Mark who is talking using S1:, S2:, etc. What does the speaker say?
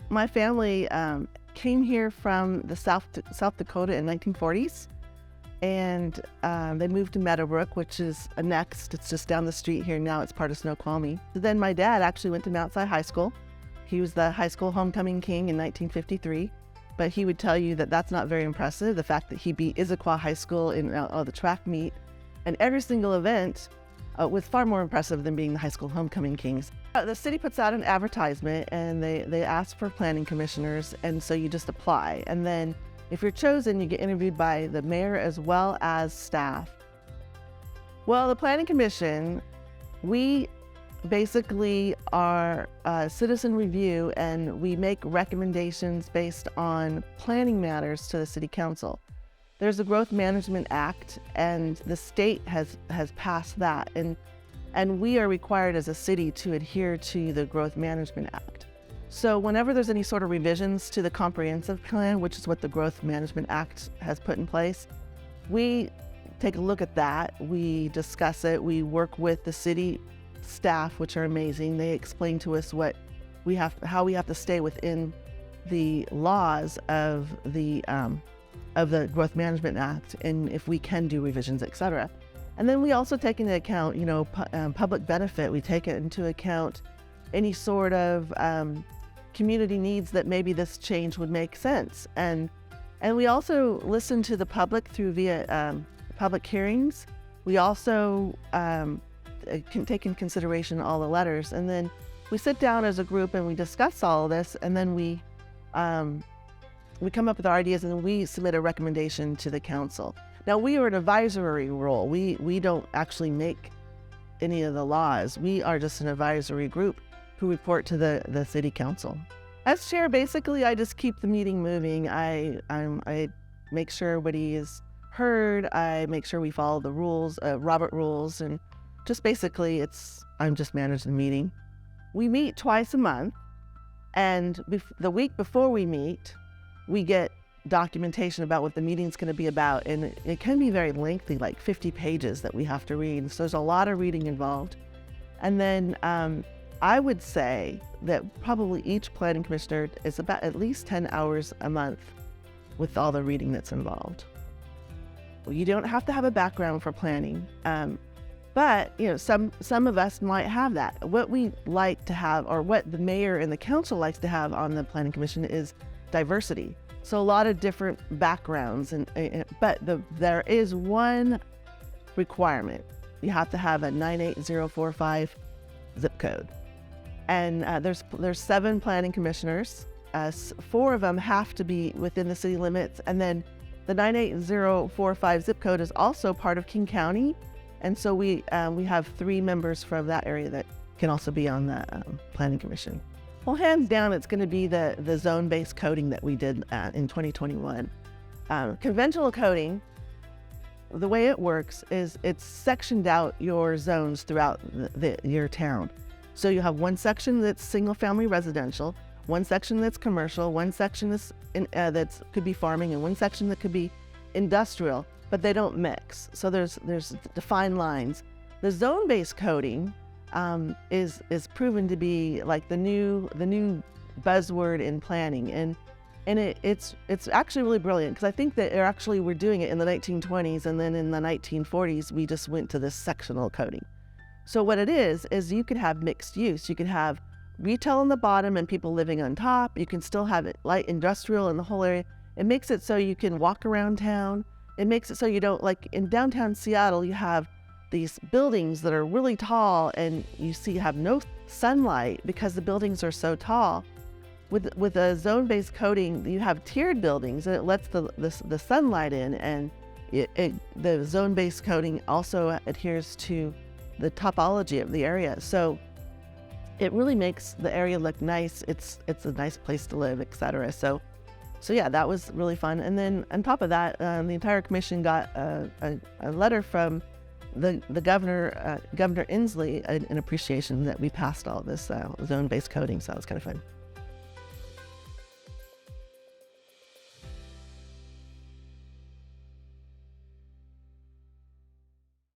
S1: My family came here from the South Dakota in 1940s, and they moved to Meadowbrook, which is next. It's just down the street here now. It's part of Snoqualmie. So then my dad actually went to Mount Si High School. He was the high school homecoming king in 1953, but he would tell you that that's not very impressive. The fact that he beat Issaquah High School in the track meet and every single event was far more impressive than being the high school homecoming kings. The city puts out an advertisement and they ask for planning commissioners, and so you just apply. And then if you're chosen, you get interviewed by the mayor as well as staff. Well, the planning commission, we basically are citizen review, and we make recommendations based on planning matters to the city council. There's a Growth Management Act, and the state has passed that, and we are required as a city to adhere to the Growth Management Act. So whenever there's any sort of revisions to the comprehensive plan, which is what the Growth Management Act has put in place, we take a look at that, we discuss it, we work with the city staff, which are amazing. They explain to us how we have to stay within the laws of the Growth Management Act, and if we can do revisions, etc. And then we also take into account, public benefit. We take it into account any sort of community needs that maybe this change would make sense. And we also listen to the public via public hearings. We also can take in consideration all the letters, and then we sit down as a group and we discuss all of this, and then we come up with our ideas, and then we submit a recommendation to the council. Now, we are an advisory role. We don't actually make any of the laws. We are just an advisory group who report to the city council. As chair, basically, I just keep the meeting moving. I make sure everybody is heard. I make sure we follow the rules, Robert rules, and just basically I'm just managing the meeting. We meet twice a month, and the week before we meet, we get documentation about what the meeting's going to be about, and it can be very lengthy, like 50 pages that we have to read. So there's a lot of reading involved. And then I would say that probably each planning commissioner is about at least 10 hours a month with all the reading that's involved. You don't have to have a background for planning, but some of us might have that. What we like to have, or what the mayor and the council likes to have on the planning commission, is diversity. So a lot of different backgrounds, but there is one requirement. You have to have a 98045 zip code. And there's 7 planning commissioners. 4 of them have to be within the city limits. And then the 98045 zip code is also part of King County. And so we have 3 members from that area that can also be on the planning commission. Well, hands down, it's going to be the zone-based coding that we did in 2021. Conventional coding, the way it works is it's sectioned out your zones throughout your town. So you have one section that's single-family residential, one section that's commercial, one section that's could be farming, and one section that could be industrial, but they don't mix. So there's defined lines. The zone-based coding is proven to be like the new buzzword in planning, and it's actually really brilliant, because I think that we're doing it in the 1920s, and then in the 1940s we just went to this sectional coding. So what it is you could have mixed use. You could have retail on the bottom and people living on top. You can still have it light industrial in the whole area. It makes it so you can walk around town. It makes it so you don't, like in downtown Seattle, you have these buildings that are really tall, and you have no sunlight because the buildings are so tall. With a zone-based coding, you have tiered buildings, and it lets the sunlight in, and the zone-based coding also adheres to the topology of the area. So it really makes the area look nice. It's a nice place to live, etc. So yeah, that was really fun. And then on top of that, the entire commission got a letter from the governor, Governor Inslee, an appreciation that we passed all this zone-based coding. So that was kind of fun.